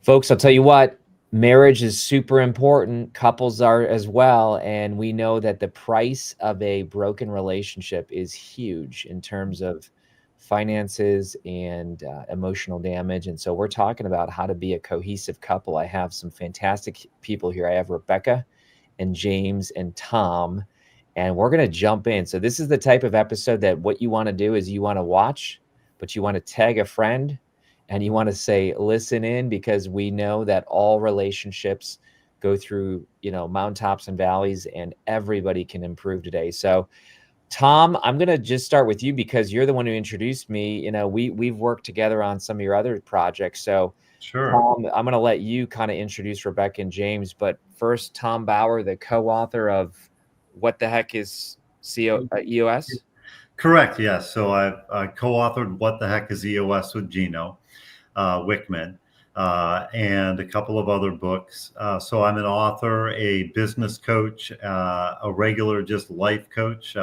Folks, I'll tell you what, marriage is super important. Couples are as well. And we know that the price of a broken relationship is huge in terms of finances and emotional damage. And so we're talking about how to be a cohesive couple. I have some fantastic people here. I have Rebecca and James and Tom, and we're going to jump in. So this is the type of episode that what you want to do is you want to watch, but you want to tag a friend and you want to say, listen in, because we know that all relationships go through, mountaintops and valleys, and everybody can improve today. So Tom, I'm going to just start with you because you're the one who introduced me. We've worked together on some of your other projects. So Sure. Tom, I'm going to let you kind of introduce Rebecca and James, but first, Tom Bouwer, the co-author of What the Heck is EOS? Correct. Yes. So I co-authored What the Heck is EOS with Gino Wickman and a couple of other books. So I'm an author, a business coach, a regular just life coach,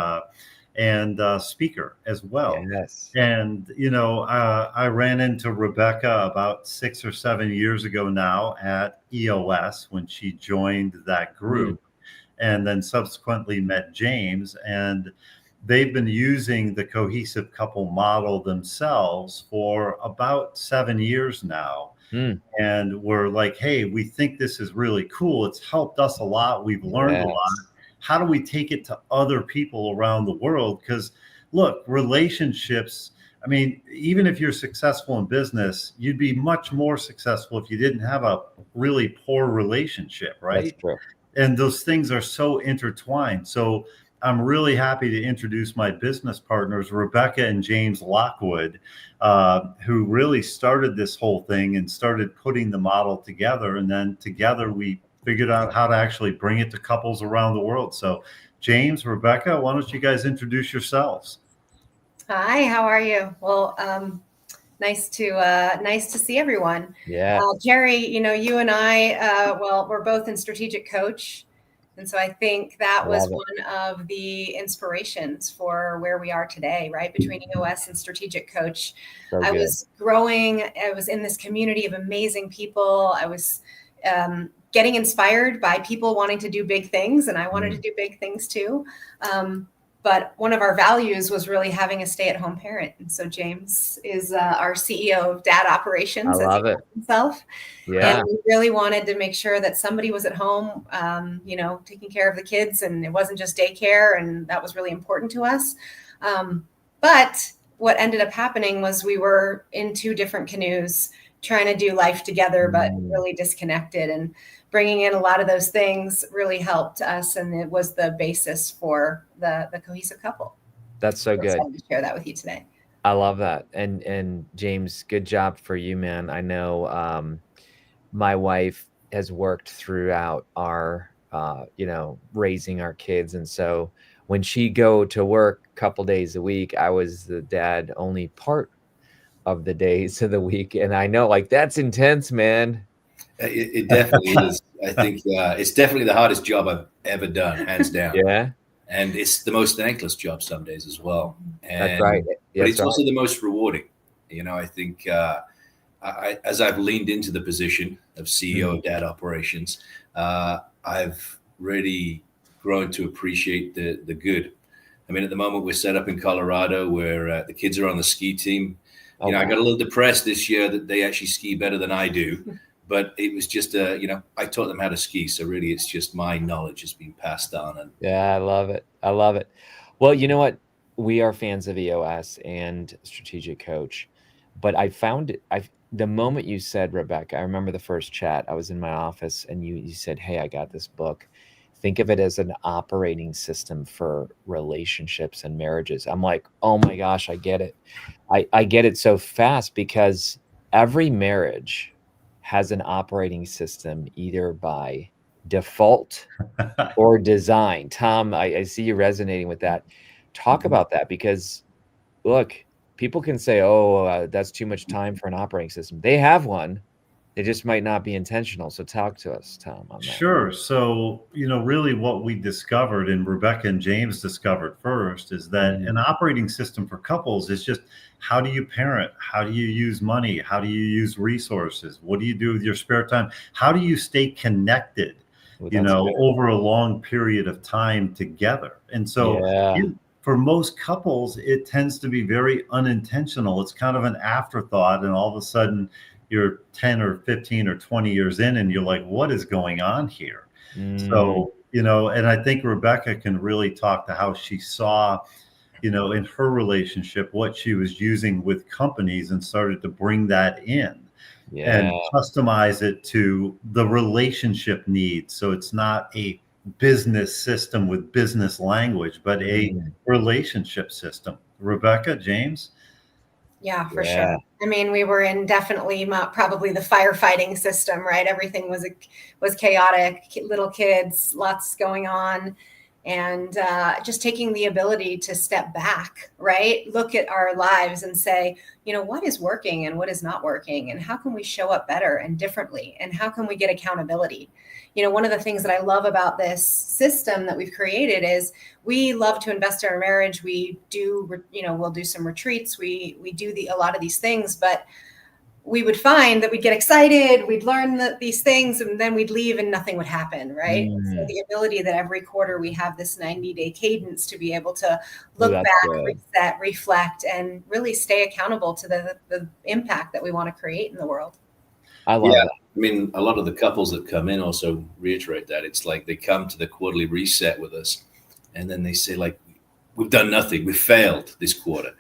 and speaker as well. Yes. And, I ran into Rebecca about 6 or 7 years ago now at EOS when she joined that group, and then subsequently met James. And they've been using the cohesive couple model themselves for about 7 years now. And we're like, hey, we think this is really cool. It's helped us a lot. We've learned a lot. How do we take it to other people around the world? Because look, relationships, I mean, even if you're successful in business, you'd be much more successful if you didn't have a really poor relationship, right? That's true. And those things are so intertwined. So I'm really happy to introduce my business partners, Rebecca and James Lockwood, who really started this whole thing and started putting the model together. And then together we figured out how to actually bring it to couples around the world. So James, Rebecca, why don't you guys introduce yourselves? Hi, how are you? Well, nice to see everyone. Yeah. Kary, you and I, we're both in strategic coach. And so I think that was one of the inspirations for where we are today, right? Between EOS and strategic coach. I was growing. I was in this community of amazing people. I was getting inspired by people wanting to do big things, and I wanted to do big things too. But one of our values was really having a stay-at-home parent. And so James is our CEO of Dad Operations. I love it. Himself. Yeah. And we really wanted to make sure that somebody was at home, taking care of the kids, and it wasn't just daycare. And that was really important to us. But what ended up happening was we were in two different canoes trying to do life together, but really disconnected. And bringing in a lot of those things really helped us, and it was the basis for the cohesive couple. That's so good. I'm excited to share that with you today. I love that. And James, good job for you, man. I know my wife has worked throughout our, raising our kids. And so when she go to work a couple days a week, I was the dad only part of the days of the week. And I know, like, that's intense, man. It definitely is. I think it's definitely the hardest job I've ever done, hands down. Yeah. And it's the most thankless job some days as well. And, that's right. But it's also the most rewarding. I think as I've leaned into the position of CEO of Dad Operations, I've really grown to appreciate the good. I mean, at the moment we're set up in Colorado where the kids are on the ski team. I got a little depressed this year that they actually ski better than I do. But it was just, I taught them how to ski. So really, it's just my knowledge has been passed on. And yeah, I love it. I love it. Well, you know what? We are fans of EOS and Strategic Coach. But I found it, the moment you said, Rebecca, I remember the first chat. I was in my office and you said, hey, I got this book. Think of it as an operating system for relationships and marriages. I'm like, oh my gosh, I get it. I get it so fast because every marriage has an operating system either by default or design. Tom, I see you resonating with that. Talk about that because, look, people can say, oh, that's too much time for an operating system. They have one, They just might not be intentional. So talk to us, Tom, on that. Sure. So, really what we discovered, and Rebecca and James discovered first, is that an operating system for couples is just, how do you parent? How do you use money? How do you use resources? What do you do with your spare time? How do you stay connected, over a long period of time together? And so for most couples, it tends to be very unintentional. It's kind of an afterthought. And all of a sudden, you're 10 or 15 or 20 years in, and you're like, what is going on here? So, and I think Rebecca can really talk to how she saw, in her relationship, what she was using with companies, and started to bring that in and customize it to the relationship needs. So it's not a business system with business language, but a relationship system. Rebecca, James? Yeah, for sure. I mean, we were in definitely probably the firefighting system, right? Everything was chaotic, little kids, lots going on. And just taking the ability to step back, right? Look at our lives and say, what is working and what is not working? And how can we show up better and differently? And how can we get accountability? One of the things that I love about this system that we've created is we love to invest in our marriage. We do, we'll do some retreats. We do a lot of these things, but we would find that we'd get excited, we'd learn these things, and then we'd leave and nothing would happen, right? So the ability that every quarter we have this 90-day cadence to be able to look back, reset, reflect, and really stay accountable to the impact that we want to create in the world. I love that. I mean, a lot of the couples that come in also reiterate that. It's like they come to the quarterly reset with us, and then they say, like, we've done nothing, we failed this quarter.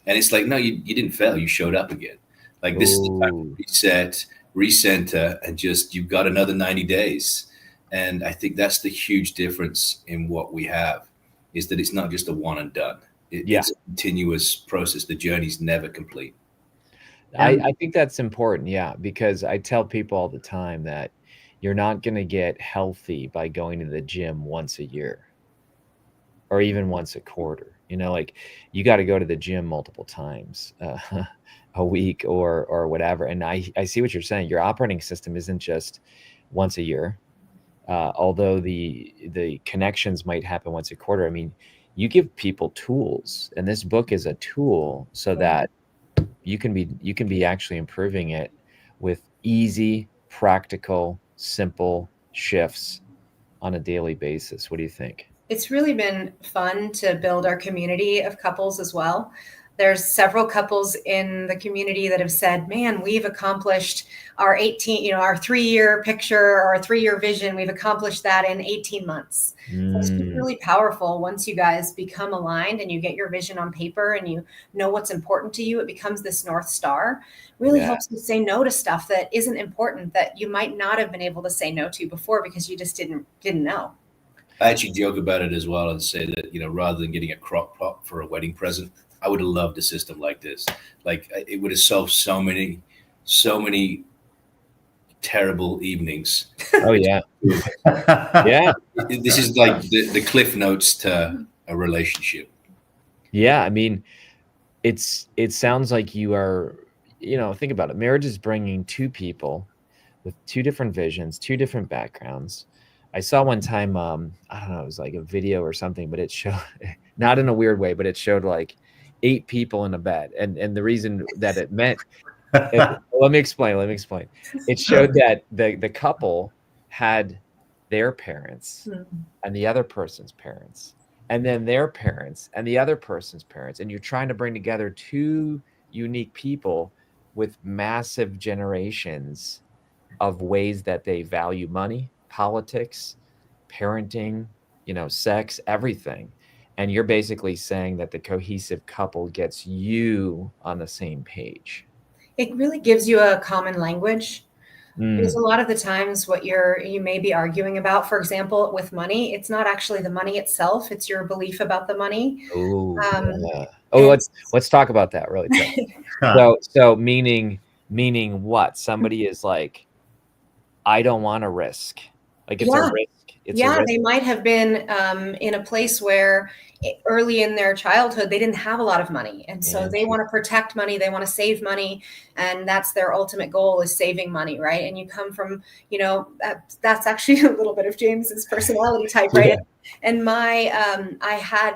And it's like, no, you didn't fail, you showed up again. Like, this is the time to reset, recenter, and just, you've got another 90 days. And I think that's the huge difference in what we have, is that it's not just a one and done. It's a continuous process. The journey's never complete. I think that's important, because I tell people all the time that you're not going to get healthy by going to the gym once a year or even once a quarter. Like, you got to go to the gym multiple times a week or whatever. And I see what you're saying. Your operating system isn't just once a year, although the connections might happen once a quarter. I mean, you give people tools, and this book is a tool so that you can be actually improving it with easy, practical, simple shifts on a daily basis. What do you think? It's really been fun to build our community of couples as well. There's several couples in the community that have said, man, we've accomplished our 3-year picture, our 3-year vision. We've accomplished that in 18 months. So it's really powerful once you guys become aligned and you get your vision on paper and you know what's important to you. It becomes this North Star. Really helps you say no to stuff that isn't important, that you might not have been able to say no to before because you just didn't know. I actually joke about it as well and say that, rather than getting a crock pot for a wedding present, I would have loved a system like this. Like, it would have solved so many terrible evenings. Oh yeah. Yeah. This is like the cliff notes to a relationship. Yeah. I mean, it sounds like you are, think about it. Marriage is bringing two people with two different visions, two different backgrounds. I saw one time, I don't know, it was like a video or something, but it showed, not in a weird way, but it showed like 8 people in a bed. And the reason that it meant, let me explain. It showed that the couple had their parents and the other person's parents, and then their parents and the other person's parents. And you're trying to bring together two unique people with massive generations of ways that they value money, politics, parenting, sex, everything. And you're basically saying that the cohesive couple gets you on the same page. It really gives you a common language. Because a lot of the times what you may be arguing about, for example, with money, it's not actually the money itself, it's your belief about the money. Let's talk about that really quick. So meaning what? Somebody is like, I don't want to risk. Like, it's a risk They might have been in a place where early in their childhood, they didn't have a lot of money. And so they want to protect money. They want to save money. And that's their ultimate goal, is saving money, right? And you come from, that's actually a little bit of James's personality type, right? Yeah. And I had,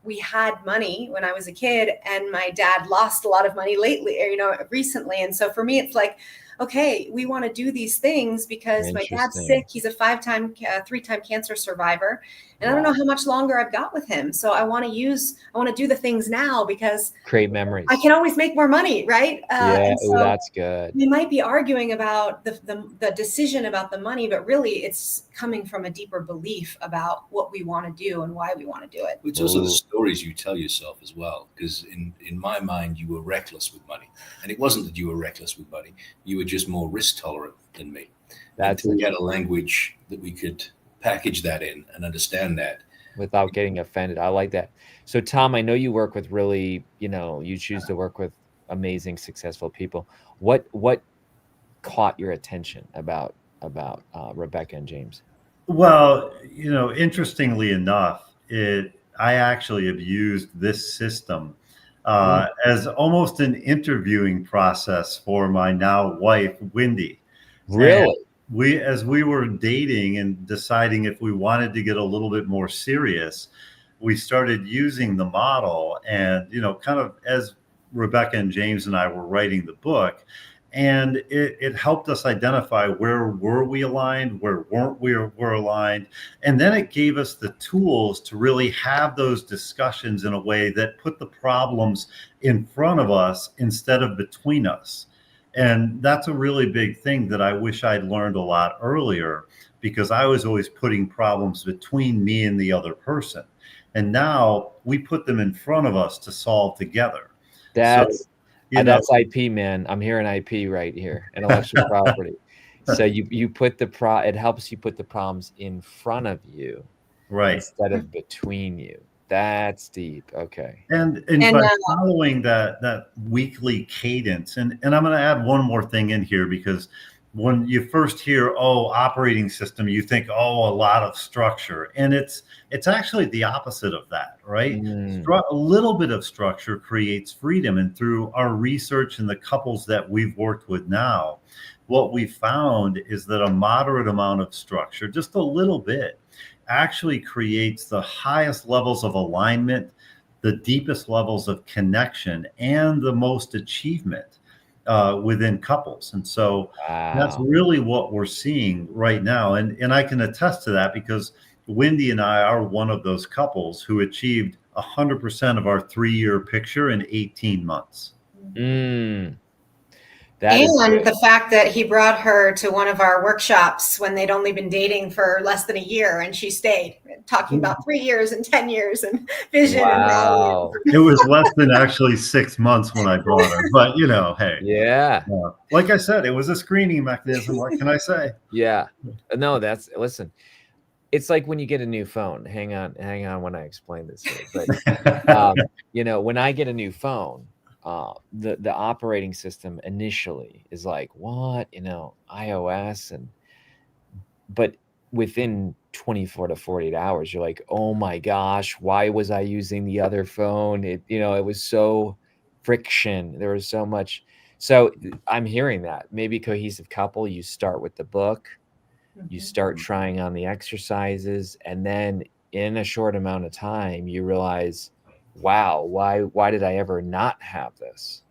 we had money when I was a kid, and my dad lost a lot of money recently. And so for me, it's like, okay, we want to do these things because my dad's sick. He's a 3-time cancer survivor. And I don't know how much longer I've got with him. So I want to do the things now because create memories. I can always make more money, right? So that's good. We might be arguing about the decision about the money, but really it's coming from a deeper belief about what we want to do and why we want to do it. It's also the stories you tell yourself as well, because in my mind, you were reckless with money. And it wasn't that you were reckless with money. You were just more risk tolerant than me. We had a language that we could package that in and understand that without getting offended. I like that. So Tom, I know you work with really, you choose to work with amazing, successful people. What caught your attention about Rebecca and James? Well, interestingly enough, I actually have used this system as almost an interviewing process for my now wife, Wendy. Really? As we were dating and deciding if we wanted to get a little bit more serious, we started using the model, and, kind of as Rebecca and James and I were writing the book, and it helped us identify where were we aligned, where weren't we were aligned. And then it gave us the tools to really have those discussions in a way that put the problems in front of us instead of between us. And that's a really big thing that I wish I'd learned a lot earlier, because I was always putting problems between me and the other person. And now we put them in front of us to solve together. That's IP, man. I'm hearing IP right here, intellectual property. So you put it helps you put the problems in front of you, right, instead of between you. That's deep. Okay. And by following that weekly cadence, and I'm going to add one more thing in here, because when you first hear, operating system, you think, a lot of structure. And it's actually the opposite of that, right? A little bit of structure creates freedom. And through our research and the couples that we've worked with now, what we found is that a moderate amount of structure, just a little bit, actually creates the highest levels of alignment, the deepest levels of connection, and the most achievement within couples. And so that's really what we're seeing right now. And I can attest to that, because Wendy and I are one of those couples who achieved 100% of our 3-year picture in 18 months. And the fact that he brought her to one of our workshops when they'd only been dating for less than a year, and she stayed, talking about 3 years and 10 years and vision. Wow. And it was less than actually 6 months when I brought her, but hey. Yeah. Like I said, it was a screening mechanism. What can I say? Yeah. No, listen, it's like when you get a new phone. Hang on when I explain this here. But, when I get a new phone, the operating system initially is like, what, iOS, but within 24 to 48 hours, you're like, oh my gosh, why was I using the other phone? It was so friction. There was so much. So I'm hearing that maybe cohesive couple, you start with the book, you start trying on the exercises, and then in a short amount of time, you realize, wow, why did I ever not have this?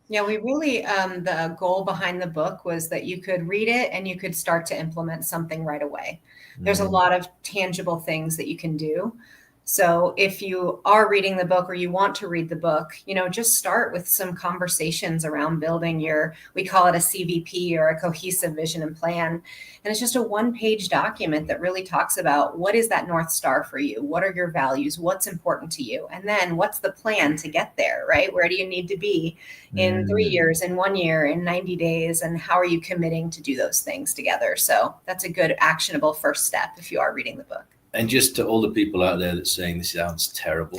Yeah, we really, the goal behind the book was that you could read it and you could start to implement something right away. There's a lot of tangible things that you can do. So if you are reading the book or you want to read the book, just start with some conversations around building we call it a CVP, or a cohesive vision and plan. And it's just a 1-page document that really talks about what is that North Star for you? What are your values? What's important to you? And then what's the plan to get there, right? Where do you need to be in 3 years, in 1 year, in 90 days? And how are you committing to do those things together? So that's a good actionable first step if you are reading the book. And just to all the people out there that's saying this sounds terrible,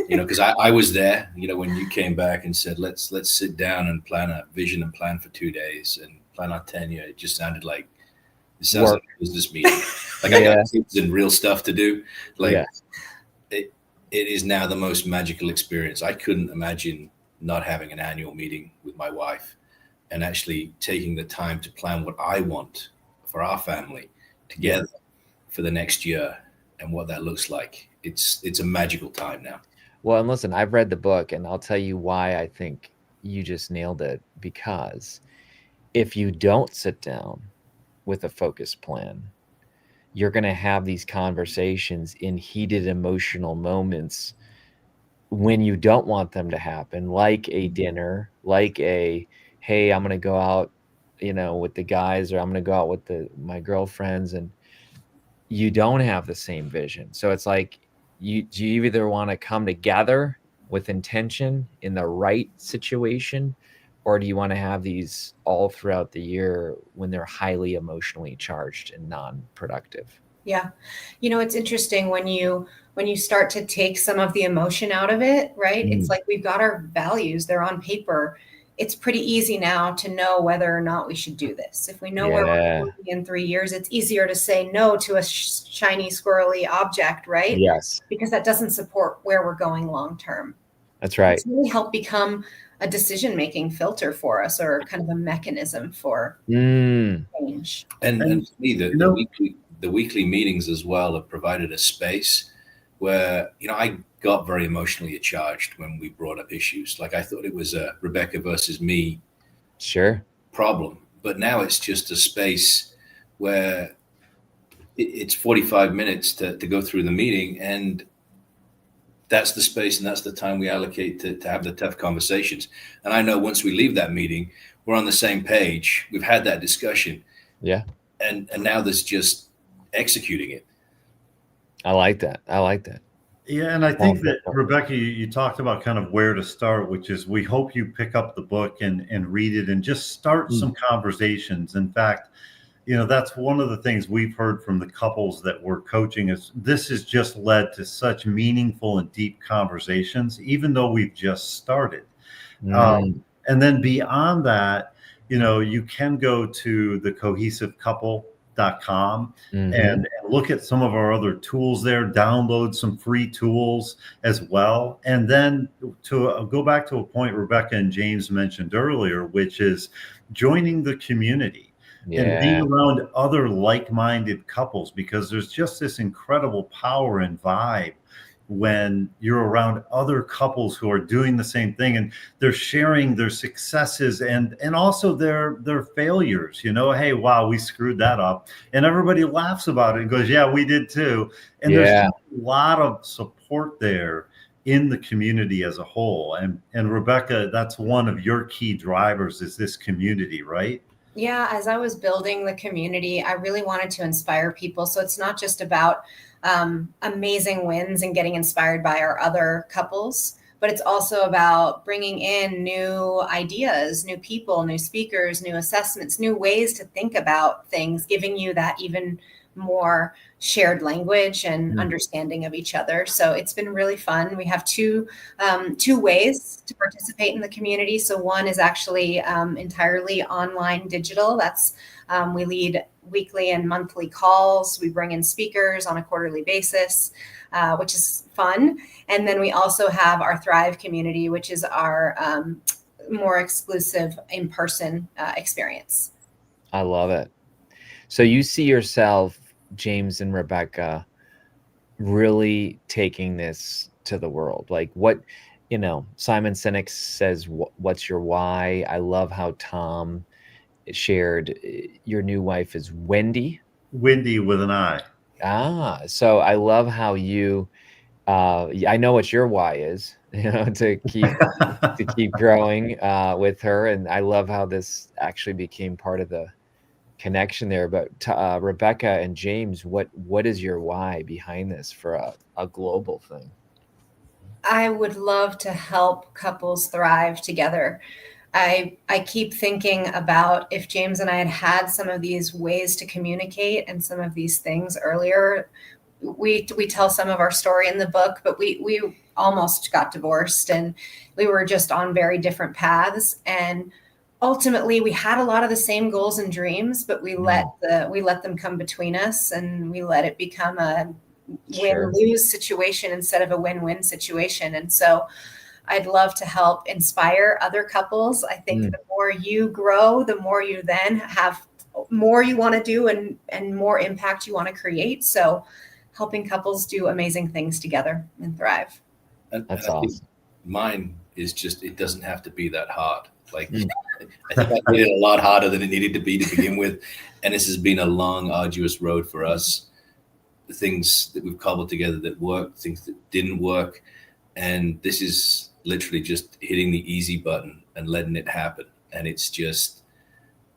because I was there, when you came back and said, let's sit down and plan a vision and plan for 2 days and plan our tenure. It just sounded like It sounds Work. like a business meeting. Like I got kids and real stuff to do. Like it is now the most magical experience. I couldn't imagine not having an annual meeting with my wife and actually taking the time to plan what I want for our family together for the next year and what that looks like. It's a magical time now. Well, and listen, I've read the book, and I'll tell you why I think you just nailed it. Because if you don't sit down with a focus plan, you're going to have these conversations in heated emotional moments when you don't want them to happen, like a dinner, like a, hey, I'm going to go out, with the guys, or I'm going to go out with my girlfriends, and you don't have the same vision. So it's like, do you either want to come together with intention in the right situation, or do you want to have these all throughout the year when they're highly emotionally charged and non-productive? Yeah. It's interesting when you start to take some of the emotion out of it, right? It's like we've got our values, they're on paper. It's pretty easy now to know whether or not we should do this. If we know where we're going in 3 years, it's easier to say no to a shiny, squirrely object, right? Yes. Because that doesn't support where we're going long term. That's right. It's really helped become a decision-making filter for us, or kind of a mechanism for change. And for me, the weekly meetings as well have provided a space where, I got very emotionally charged when we brought up issues. Like I thought it was a Rebecca versus me problem. But now it's just a space where it's 45 minutes to go through the meeting. And that's the space and that's the time we allocate to have the tough conversations. And I know once we leave that meeting, we're on the same page. We've had that discussion. Yeah. And now there's just executing it. I like that. Yeah, and I think that, Rebecca, you talked about kind of where to start, which is we hope you pick up the book and read it and just start some conversations. In fact, that's one of the things we've heard from the couples that we're coaching is this has just led to such meaningful and deep conversations, even though we've just started. And then beyond that, you can go to the cohesivecouple.com and look at some of our other tools there, download some free tools as well. And then to go back to a point Rebecca and James mentioned earlier, which is joining the community and being around other like-minded couples, because there's just this incredible power and vibe when you're around other couples who are doing the same thing and they're sharing their successes and also their failures. Hey, wow, we screwed that up, and everybody laughs about it and goes, yeah, we did too. And there's a lot of support there in the community as a whole. And Rebecca, that's one of your key drivers, is this community, right? Yeah, as I was building the community, I really wanted to inspire people. So it's not just about amazing wins and getting inspired by our other couples, but it's also about bringing in new ideas, new people, new speakers, new assessments, new ways to think about things, giving you that even more shared language and understanding of each other. So it's been really fun. We have two ways to participate in the community. So one is actually entirely online digital. That's we lead weekly and monthly calls. We bring in speakers on a quarterly basis, which is fun. And then we also have our Thrive community, which is our more exclusive in-person experience. I love it. So you see yourself, James and Rebecca, really taking this to the world. Like what, Simon Sinek says, what's your why? I love how Tom shared your new wife is Wendy. Wendy with an I. So I love how you, I know what your why is, to keep growing with her. And I love how this actually became part of the connection there. But Rebecca and James, what is your why behind this for a global thing? I would love to help couples thrive together. I keep thinking about if James and I had some of these ways to communicate and some of these things earlier. We tell some of our story in the book, but we almost got divorced and we were just on very different paths. And ultimately we had a lot of the same goals and dreams, but we let them come between us, and we let it become a win-lose situation instead of a win-win situation. And so I'd love to help inspire other couples. I think the more you grow, the more you then have more you want to do and more impact you want to create. So helping couples do amazing things together and thrive. That's awesome. Mine is just, it doesn't have to be that hard. Like, I think I made it a lot harder than it needed to be to begin with. And this has been a long, arduous road for us. The things that we've cobbled together that worked, things that didn't work. And this is literally just hitting the easy button and letting it happen. And it's just,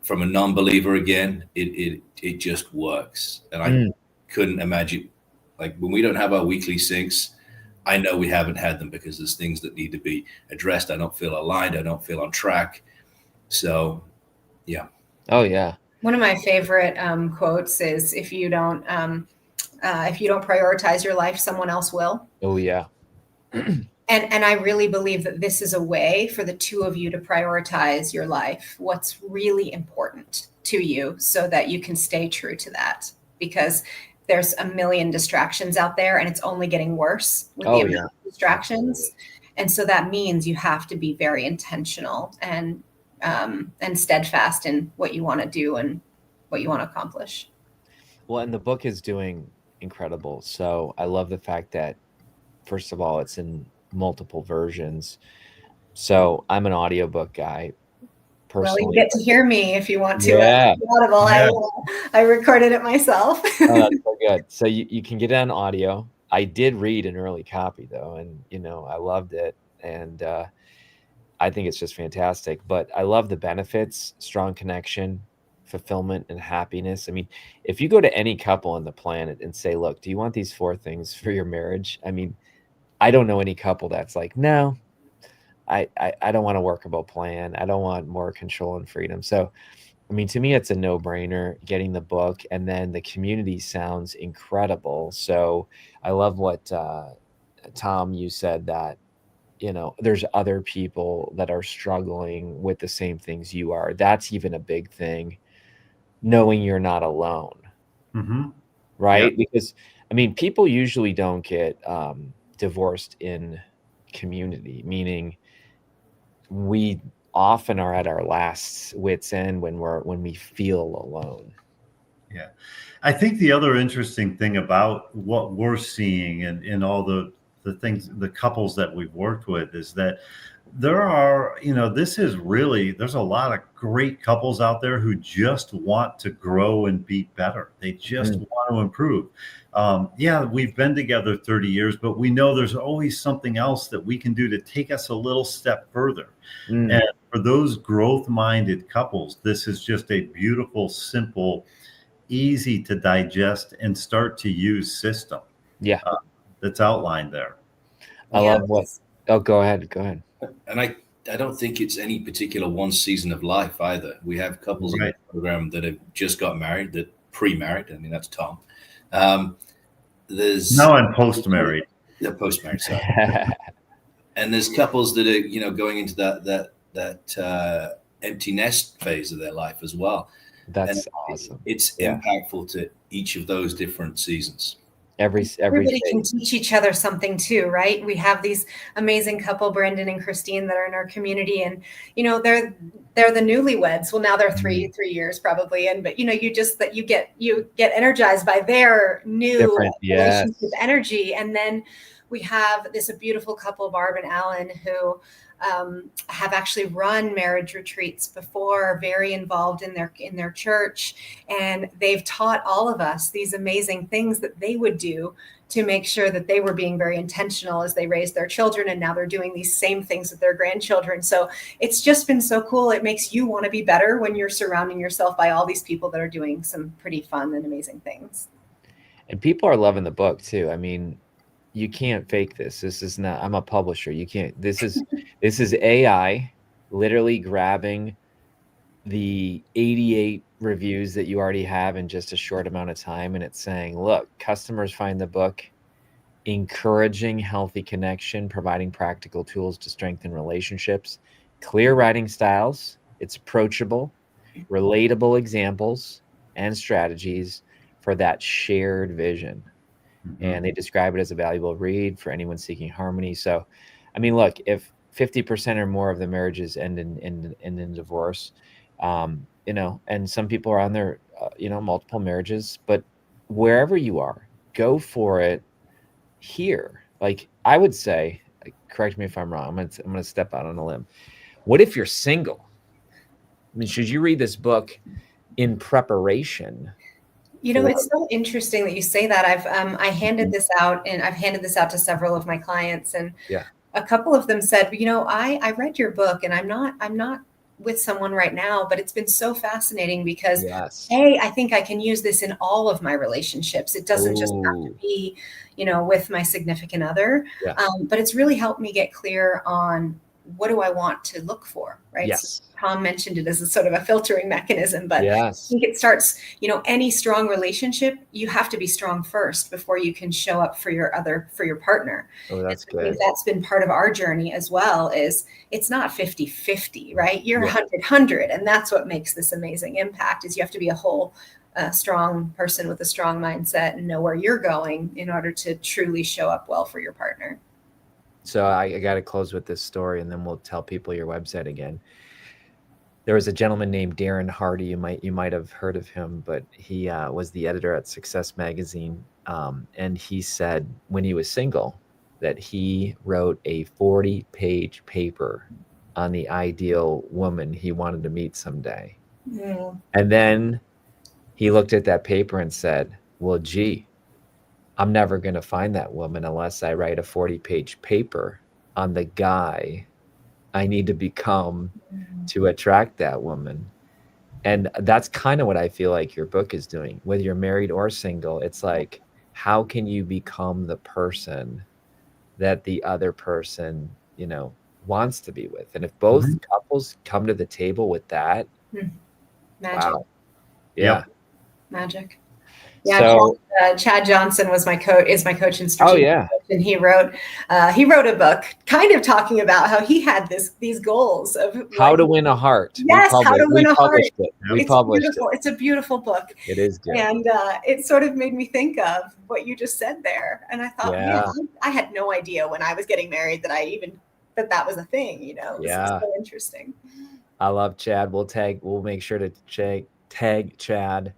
from a non-believer again, it just works. And I couldn't imagine, like, when we don't have our weekly syncs, I know we haven't had them because there's things that need to be addressed. I don't feel aligned. I don't feel on track. So, yeah. Oh, yeah. One of my favorite quotes is, if you don't prioritize your life, someone else will. Oh, yeah. And I really believe that this is a way for the two of you to prioritize your life, what's really important to you, so that you can stay true to that. Because there's a million distractions out there, and it's only getting worse with the amount of distractions. And so that means you have to be very intentional and steadfast in what you want to do and what you want to accomplish. Well, and the book is doing incredible. So I love the fact that, first of all, it's in multiple versions. So I'm an audiobook guy. Personally. Well, you get to hear me if you want to. Yeah. Audible. Yeah. I recorded it myself. Oh, that's so good. So you can get it on audio. I did read an early copy though, and I loved it, and I think it's just fantastic. But I love the benefits: strong connection, fulfillment, and happiness. I mean, if you go to any couple on the planet and say, "Look, do you want these 4 things for your marriage?" I mean, I don't know any couple that's like, "No, I don't want a workable plan. I don't want more control and freedom." So, I mean, to me, it's a no-brainer getting the book, and then the community sounds incredible. So I love what, Tom, you said that, there's other people that are struggling with the same things you are. That's even a big thing, knowing you're not alone. Right? Yep. Because, I mean, people usually don't get divorced in community, meaning we often are at our last wit's end when we feel alone. Yeah. I think the other interesting thing about what we're seeing in all the things, the couples that we've worked with, is that there are, this is really, there's a lot of great couples out there who just want to grow and be better. They just want to improve. We've been together 30 years, but we know there's always something else that we can do to take us a little step further. And for those growth-minded couples, this is just a beautiful, simple, easy to digest and start to use system. Yeah. That's outlined there. I love what. Oh, go ahead. And I don't think it's any particular one season of life either. We have couples in the program that have just got married, that pre-married. I mean, that's Tom. There's no, I'm post-married. Yeah, post-married. Sorry. And there's couples that are, going into that empty nest phase of their life as well. That's awesome. It's impactful to each of those different seasons. Everybody can teach each other something too, right? We have these amazing couple, Brendan and Christine, that are in our community, and they're the newlyweds. Well, now they're three years probably in, but you get energized by their new relationship energy. And then we have this beautiful couple, Barb and Alan, who have actually run marriage retreats before, very involved in their church, and they've taught all of us these amazing things that they would do to make sure that they were being very intentional as they raised their children, and now they're doing these same things with their grandchildren. So it's just been so cool. It makes you want to be better when you're surrounding yourself by all these people that are doing some pretty fun and amazing things. And people are loving the book too. I mean, you can't fake this. This is not, I'm a publisher. You can't, this is AI literally grabbing the 88 reviews that you already have in just a short amount of time. And it's saying, look, customers find the book encouraging healthy connection, providing practical tools to strengthen relationships, clear writing styles, It's approachable, relatable examples and strategies for that shared vision. And they describe it as a valuable read for anyone seeking harmony. So, I mean, look, if 50% or more of the marriages end in divorce, you know, and some people are on their, you know, multiple marriages, but wherever you are, go for it here. Like I would say, correct me if I'm wrong. I'm going to step out on a limb. What if you're single? I mean, should you read this book in preparation? You know, it's so interesting that you say that. I handed this out, and I've handed this out to several of my clients, and a couple of them said, you know, I read your book, and I'm not with someone right now, but it's been so fascinating because I think I can use this in all of my relationships. It doesn't just have to be, you know, with my significant other, but it's really helped me get clear on what do I want to look for, right? Yes. So Tom mentioned it as a sort of a filtering mechanism, but I yes. think it starts, you know, any strong relationship, you have to be strong first before you can show up for your partner. Oh, that's I think good. that's been part of our journey as well, is it's not 50-50, right? You're 100-100. And that's what makes this amazing impact, is you have to be a whole strong person with a strong mindset and know where you're going in order to truly show up well for your partner. So I got to close with this story, and then we'll tell people your website again. There was a gentleman named Darren Hardy. You might have heard of him, but he was the editor at Success Magazine, and he said when he was single that he wrote a 40-page paper on the ideal woman he wanted to meet someday. And then he looked at that paper and said, well, gee, I'm never going to find that woman unless I write a 40-page paper on the guy I need to become to attract that woman. And that's kind of what I feel like your book is doing, whether you're married or single. It's like, how can you become the person that the other person, you know, wants to be with? And if both couples come to the table with that, magic. Wow. Yeah. Magic. Yeah, so, Chad Johnson was my coach in strategic coach, and he wrote a book kind of talking about how he had these goals of how to win a heart. Yes, how to win a heart. We published it. It's a beautiful book. It is good. And it sort of made me think of what you just said there. And I thought, man, I had no idea when I was getting married that that was a thing, you know. It was so interesting. I love Chad. We'll make sure to tag Chad.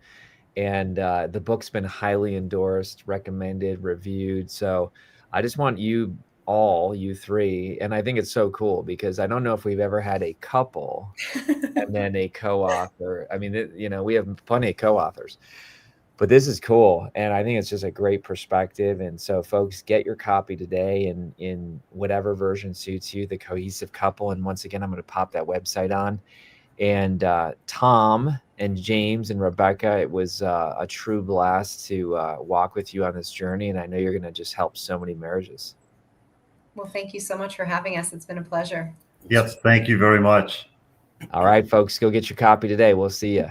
And the book's been highly endorsed, recommended, reviewed. So I just want you three, and I think it's so cool because I don't know if we've ever had a couple and then a co-author. I mean, you know, we have plenty of co-authors, but this is cool. And I think it's just a great perspective. And so folks, get your copy today in whatever version suits you, The Cohesive Couple. And once again, I'm going to pop that website on. And Tom and James and Rebecca, it was a true blast to walk with you on this journey. And I know you're going to just help so many marriages. Well, thank you so much for having us. It's been a pleasure. Yes, thank you very much. All right, folks, go get your copy today. We'll see you.